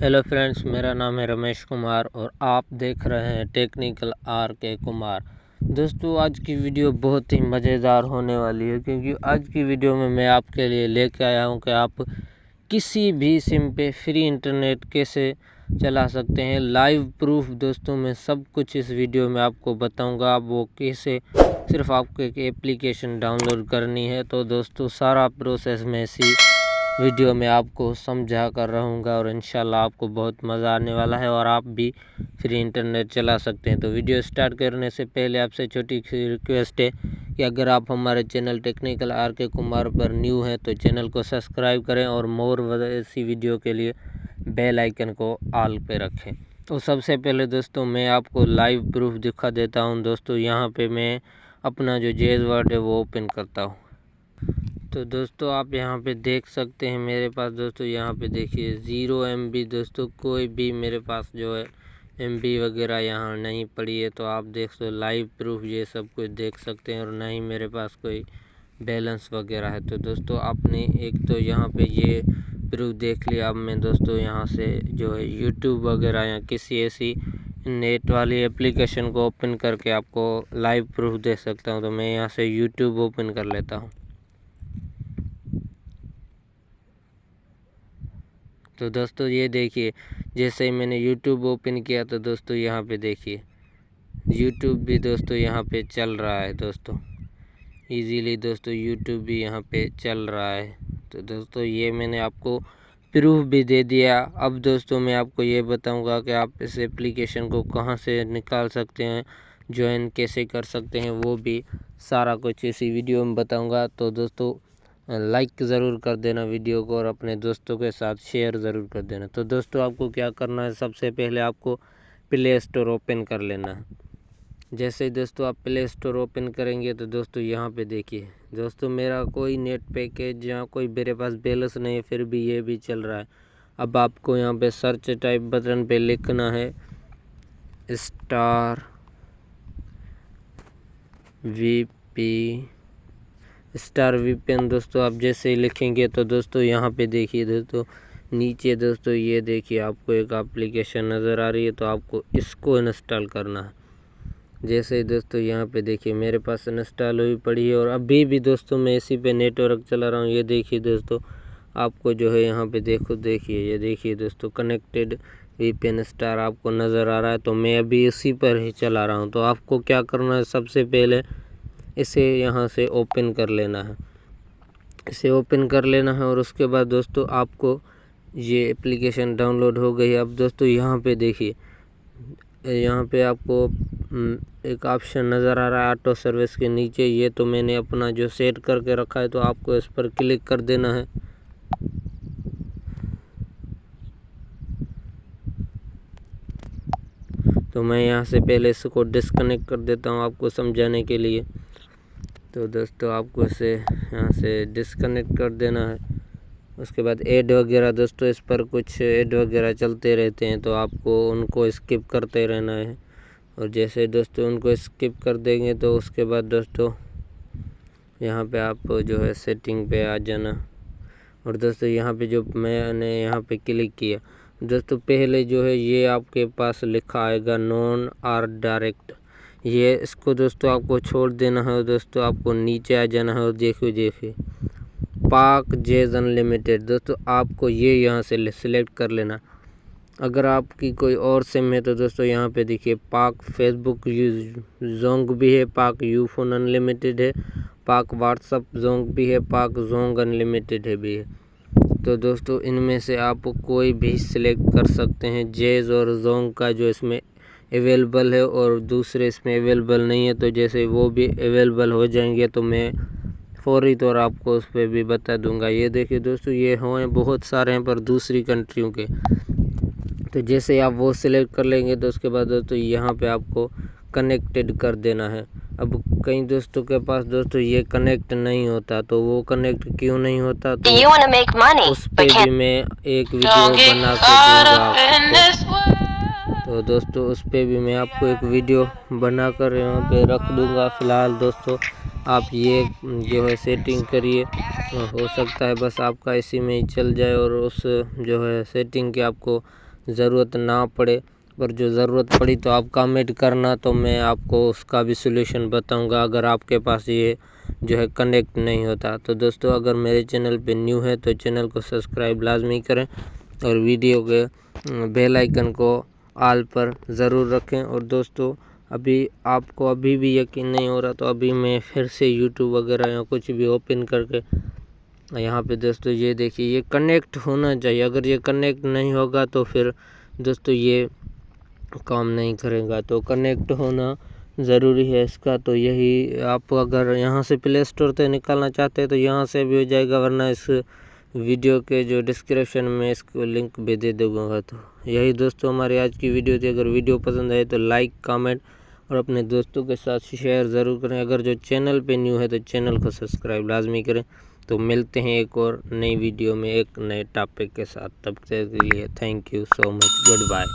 Hello friends, मेरा नाम है रमेश कुमार और आप देख रहे हैं टेक्निकल आर के कुमार। दोस्तों, आज की वीडियो बहुत ही मज़ेदार होने वाली है क्योंकि आज की वीडियो में मैं आपके लिए लेके आया हूं कि आप किसी भी सिम पे फ्री इंटरनेट कैसे चला सकते हैं। लाइव प्रूफ दोस्तों मैं सब कुछ इस वीडियो में आपको बताऊंगा। आप वो कैसे, सिर्फ आपको एक एप्लीकेशन डाउनलोड करनी है। तो दोस्तों सारा प्रोसेस मैं इसी वीडियो में आपको समझा कर रहूँगा और इंशाल्लाह आपको बहुत मज़ा आने वाला है और आप भी फ्री इंटरनेट चला सकते हैं। तो वीडियो स्टार्ट करने से पहले आपसे छोटी सी रिक्वेस्ट है कि अगर आप हमारे चैनल टेक्निकल आर के कुमार पर न्यू हैं तो चैनल को सब्सक्राइब करें और मोर ऐसी वीडियो के लिए बेल आइकन को ऑल पे रखें। तो सबसे पहले दोस्तों मैं आपको लाइव प्रूफ दिखा देता हूं। दोस्तों यहाँ पे मैं अपना जो जेज वर्ड है वो ओपन करता हूँ। तो दोस्तों आप यहाँ पे देख सकते हैं मेरे पास दोस्तों यहाँ पे देखिए 0 MB दोस्तों, कोई भी मेरे पास जो है MB वगैरह यहाँ नहीं पड़ी है। तो आप देख सकते लाइव प्रूफ ये सब कुछ देख सकते हैं और ना ही मेरे पास कोई बैलेंस वगैरह है। तो दोस्तों आपने एक तो यहाँ पे ये प्रूफ देख लिया। अब मैं दोस्तों यहाँ से जो है यूट्यूब वगैरह या किसी ऐसी नेट वाली एप्लीकेशन को ओपन करके आपको लाइव प्रूफ दे सकता हूँ। तो मैं यहाँ से यूट्यूब ओपन कर लेता हूँ। तो दोस्तों ये देखिए, जैसे ही मैंने YouTube ओपन किया तो दोस्तों यहाँ पे देखिए YouTube भी दोस्तों यहाँ पे चल रहा है। दोस्तों इजीली दोस्तों YouTube भी यहाँ पे चल रहा है। तो दोस्तों ये मैंने आपको प्रूफ भी दे दिया। अब दोस्तों मैं आपको ये बताऊंगा कि आप इस एप्लीकेशन को कहाँ से निकाल सकते हैं, ज्वाइन कैसे कर सकते हैं, वो भी सारा कुछ इसी वीडियो में बताऊंगा। तो दोस्तों लाइक ज़रूर कर देना वीडियो को और अपने दोस्तों के साथ शेयर ज़रूर कर देना। तो दोस्तों आपको क्या करना है, सबसे पहले आपको प्ले स्टोर ओपन कर लेना है। जैसे ही दोस्तों आप प्ले स्टोर ओपन करेंगे तो दोस्तों यहाँ पे देखिए दोस्तों मेरा कोई नेट पैकेज या कोई मेरे पास बैलेंस नहीं है, फिर भी ये भी चल रहा है। अब आपको यहाँ पे सर्च टाइप बटन पे लिखना है स्टार VPN। दोस्तों आप जैसे ही लिखेंगे तो दोस्तों यहाँ पे देखिए दोस्तों नीचे दोस्तों ये देखिए आपको एक एप्लीकेशन नज़र आ रही है। तो आपको इसको इंस्टॉल करना है। जैसे ही दोस्तों यहाँ पे देखिए मेरे पास इंस्टॉल हुई पड़ी है और अभी भी दोस्तों मैं इसी पे नेटवर्क चला रहा हूँ। ये देखिए दोस्तों आपको जो है यहाँ पे देखिए ये देखिए दोस्तों कनेक्टेड VPN स्टार आपको नज़र आ रहा है। तो मैं अभी इसी पर ही चला रहा हूँ। तो आपको क्या करना है, सबसे पहले इसे यहाँ से ओपन कर लेना है। इसे ओपन कर लेना है और उसके बाद दोस्तों आपको ये एप्लीकेशन डाउनलोड हो गई है। अब दोस्तों यहाँ पे देखिए यहाँ पे आपको एक ऑप्शन नज़र आ रहा है ऑटो सर्विस के नीचे। ये तो मैंने अपना जो सेट करके रखा है, तो आपको इस पर क्लिक कर देना है। तो मैं यहाँ से पहले इसको डिस्कनेक्ट कर देता हूँ आपको समझाने के लिए। तो दोस्तों आपको इसे यहाँ से डिस्कनेक्ट कर देना है। उसके बाद ऐड वगैरह दोस्तों इस पर कुछ ऐड वगैरह चलते रहते हैं, तो आपको उनको स्किप करते रहना है। और जैसे दोस्तों उनको स्किप कर देंगे तो उसके बाद दोस्तों यहाँ पे आप जो है सेटिंग पे आ जाना। और दोस्तों यहाँ पे जो मैंने यहाँ पे क्लिक किया दोस्तों, पहले जो है ये आपके पास लिखा आएगा नॉन आर डायरेक्ट, ये इसको दोस्तों आपको छोड़ देना है। दोस्तों आपको नीचे आ जाना है और देखिए पाक जेज अनलिमिटेड, दोस्तों आपको ये यहाँ से सिलेक्ट कर लेना। अगर आपकी कोई और सिम है तो दोस्तों यहाँ पे देखिए पाक फेसबुक जोंग भी है, पाक यूफोन अनलिमिटेड है, पाक व्हाट्सअप जोंग भी है, पाक जोंग अनलिमिटेड है भी है। तो दोस्तों इनमें से आप कोई भी सिलेक्ट कर सकते हैं। जेज और जोंग का जो इसमें अवेलेबल है और दूसरे इसमें अवेलेबल नहीं है, तो जैसे वो भी अवेलेबल हो जाएंगे तो मैं फौरी तौर आपको उस पर भी बता दूंगा। ये देखिए दोस्तों ये हैं बहुत सारे हैं पर दूसरी कंट्रियों के। तो जैसे आप वो सिलेक्ट कर लेंगे तो उसके बाद दोस्तों यहाँ पे आपको कनेक्टेड कर देना है। अब कई दोस्तों के पास दोस्तों ये कनेक्ट नहीं होता, तो वो कनेक्ट क्यों नहीं होता तो उस पर भी मैं एक वीडियो बना के दूंगा। तो दोस्तों उस पर भी मैं आपको एक वीडियो बनाकर यहाँ पे रख दूंगा। फ़िलहाल दोस्तों आप ये जो है सेटिंग करिए, हो सकता है बस आपका इसी में ही चल जाए और उस जो है सेटिंग के आपको ज़रूरत ना पड़े, पर जो ज़रूरत पड़ी तो आप कमेंट करना, तो मैं आपको उसका भी सलूशन बताऊंगा अगर आपके पास ये जो है कनेक्ट नहीं होता। तो दोस्तों अगर मेरे चैनल पे न्यू है तो चैनल को सब्सक्राइब लाजमी करें और वीडियो के बेल आइकन को ऑल पर ज़रूर रखें। और दोस्तों अभी आपको अभी भी यकीन नहीं हो रहा तो अभी मैं फिर से यूट्यूब वगैरह या कुछ भी ओपन करके यहाँ पे दोस्तों ये देखिए, ये कनेक्ट होना चाहिए। अगर ये कनेक्ट नहीं होगा तो फिर दोस्तों ये काम नहीं करेगा, तो कनेक्ट होना ज़रूरी है इसका। तो यही आप अगर यहाँ से प्ले स्टोर से निकालना चाहते हैं तो यहाँ से भी हो जाएगा, वरना इस वीडियो के जो डिस्क्रिप्शन में इसको लिंक भी दे दूँगा। तो यही दोस्तों हमारी आज की वीडियो थी। अगर वीडियो पसंद आए तो लाइक, कमेंट और अपने दोस्तों के साथ शेयर ज़रूर करें। अगर जो चैनल पे न्यू है तो चैनल को सब्सक्राइब लाजमी करें। तो मिलते हैं एक और नई वीडियो में एक नए टॉपिक के साथ, तब तक के लिए thank you so much, good bye.